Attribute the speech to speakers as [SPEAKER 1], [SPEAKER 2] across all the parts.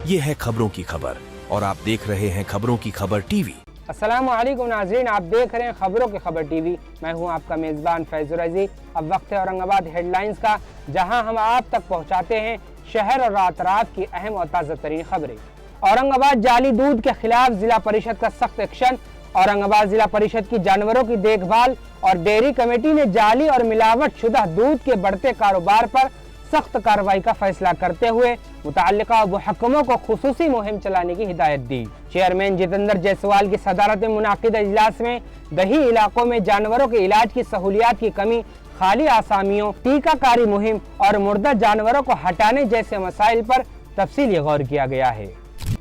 [SPEAKER 1] ये है खबरों की खबर और आप देख रहे हैं खबरों की खबर टीवी।
[SPEAKER 2] अस्सलामुअलैकुम नाज़रीन, आप देख रहे हैं खबरों की खबर टीवी। मैं हूं आपका मेज़बान फैज़ुर अज़ीज़। अब वक्त है औरंगाबाद हेडलाइंस का, जहां हम आप तक पहुंचाते हैं शहर और रात की अहम और ताज़ा तरीन खबरें। औरंगाबाद जाली दूध के खिलाफ जिला परिषद का सख्त एक्शन। औरंगाबाद जिला परिषद की जानवरों की देखभाल और डेयरी कमेटी ने जाली और मिलावट शुदा दूध के बढ़ते कारोबार पर सख्त कार्रवाई का फैसला करते हुए मुतअल्लिका मुहक्कमों को खुसूसी मुहिम चलाने की हिदायत दी। चेयरमैन जितेंद्र जायसवाल की सदारत में मुनाकिदा इजलास में दही इलाकों में जानवरों के इलाज की सहूलियात की कमी, खाली आसामियों, टीकाकारी मुहिम और मुर्दा जानवरों को हटाने जैसे मसाइल पर तफसीली गौर किया गया है।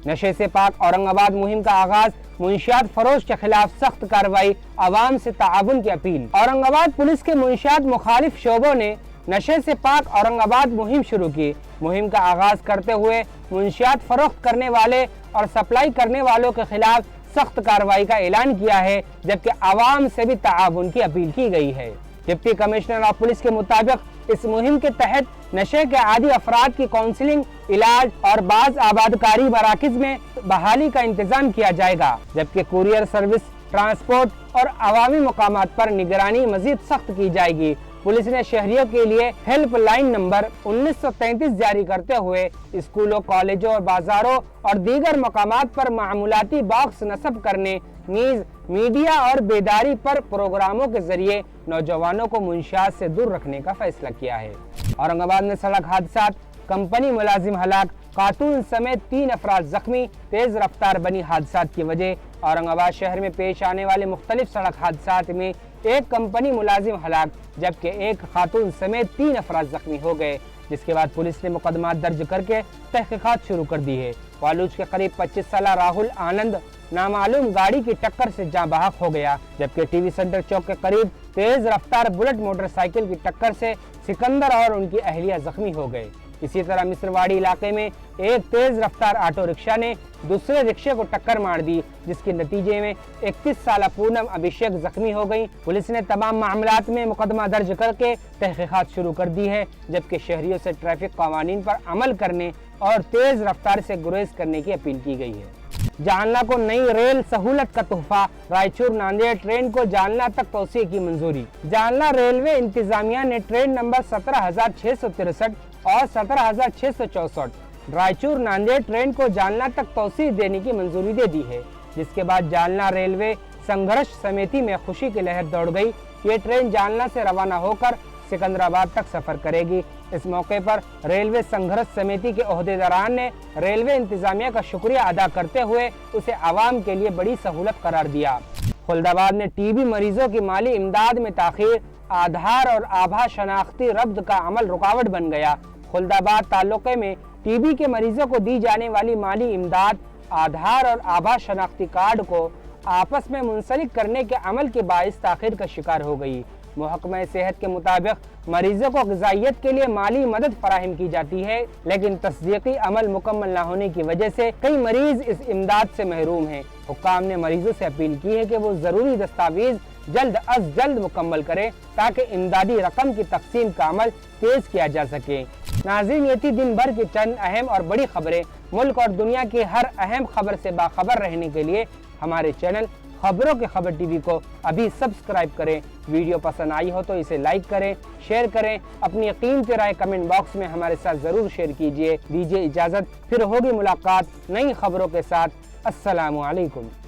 [SPEAKER 2] नशे से पाक औरंगाबाद मुहिम का आगाज। मुंशियात फरोश के खिलाफ सख्त कार्रवाई, आवाम से ताउन की अपील। औरंगाबाद पुलिस के मुंशियात मुखालिफ शोबों ने नशे से पाक औरंगाबाद मुहिम शुरू की। मुहिम का आगाज करते हुए मुंशियात फरोख्त करने वाले और सप्लाई करने वालों के खिलाफ सख्त कार्रवाई का ऐलान किया है, जबकि आवाम से भी ताउन की अपील की गई है। डिप्टी कमिश्नर ऑफ पुलिस के मुताबिक इस मुहिम के तहत नशे के आदी अफराद की काउंसलिंग, इलाज और बाज आबादकारी मराकज में बहाली का इंतजाम किया जाएगा, जबकि कुरियर सर्विस, ट्रांसपोर्ट और अवामी मकामात पर निगरानी मजीद सख्त की जाएगी। पुलिस ने शहरियों के लिए हेल्प लाइन नंबर 1933 जारी करते हुए स्कूलों, कॉलेजों और बाजारों और दीगर मकामात पर मामूलाती बॉक्स नस्ब करने, नीज मीडिया और बेदारी पर प्रोग्रामों के जरिए नौजवानों को मुंशियात से दूर रखने का फैसला किया है। औरंगाबाद में सड़क हादसा, कंपनी मुलाजिम हलाक, खातून समेत 3 अफराद जख्मी। तेज रफ्तार बनी हादसा की वजह। औरंगाबाद शहर में पेश आने वाले मुख्तलिफ सड़क हादसा में एक कंपनी मुलाजिम हलाक जबकि एक खातून समेत 3 अफराद जख्मी हो गए, जिसके बाद पुलिस ने मुकदमा दर्ज करके तहकीकात शुरू कर दी है। वालूज के करीब 25 साल राहुल आनंद नामालूम गाड़ी की टक्कर से जाँ बहक हो गया, जबकि टीवी सेंटर चौक के करीब तेज रफ्तार बुलेट मोटरसाइकिल की टक्कर से सिकंदर और उनकी अहलिया जख्मी हो गए। इसी तरह मिस्रवाड़ी इलाके में एक तेज रफ्तार ऑटो रिक्शा ने दूसरे रिक्शे को टक्कर मार दी, जिसके नतीजे में 31 साल पूनम अभिषेक जख्मी हो गई। पुलिस ने तमाम मामलात में मुकदमा दर्ज करके तहकीकात शुरू कर दी है, जबकि शहरियों से ट्रैफिक कानून पर अमल करने और तेज रफ्तार से गुरेज करने की अपील की गई है। जालना को नई रेल सहूलत का तोहफा। रायचूर नांदेड़ ट्रेन को जालना तक तौसीए की मंजूरी। जालना रेलवे इंतजामिया ने ट्रेन नंबर 17,663 और 17,664 रायचूर नांदेड़ ट्रेन को जालना तक तौसीए देने की मंजूरी दे दी है, जिसके बाद जालना रेलवे संघर्ष समिति में खुशी की लहर दौड़ गई। ये ट्रेन जालना से रवाना होकर सिकंदराबाद तक सफर करेगी। इस मौके पर रेलवे संघर्ष समिति के ओहदेदारान ने रेलवे इंतजामिया का शुक्रिया अदा करते हुए उसे आवाम के लिए बड़ी सहूलत करार दिया। खुलदाबाद में टीबी मरीजों की माली इमदाद में ताखीर। आधार और आभा शनाख्ती रब्त का अमल रुकावट बन गया। खुलदाबाद तालुके में टीबी के मरीजों को दी जाने वाली माली इमदाद आधार और आभा शनाख्ती कार्ड को आपस में मुंसलिक करने के अमल के बाइस ताखीर का शिकार हो गई। महकमा सेहत के मुताबिक मरीजों को ग़िज़ाइयत के लिए माली मदद फराहम की जाती है, लेकिन तस्दीकी अमल मुकम्मल न होने की वजह से कई मरीज इस इमदाद से महरूम हैं। हुक्काम ने मरीजों से अपील की है कि वो ज़रूरी दस्तावेज जल्द अज जल्द मुकम्मल करें, ताकि इमदादी रकम की तकसीम का अमल तेज किया जा सके। नाज़रीन, ये थी दिन भर की चंद अहम और बड़ी खबरें। मुल्क और दुनिया की हर अहम खबर से बाखबर रहने के लिए हमारे चैनल खबरों के खबर टीवी को अभी सब्सक्राइब करें। वीडियो पसंद आई हो तो इसे लाइक करें, शेयर करें। अपनी कीमती राय कमेंट बॉक्स में हमारे साथ जरूर शेयर कीजिए। दीजिए इजाजत, फिर होगी मुलाकात नई खबरों के साथ। अस्सलामु अलैकुम।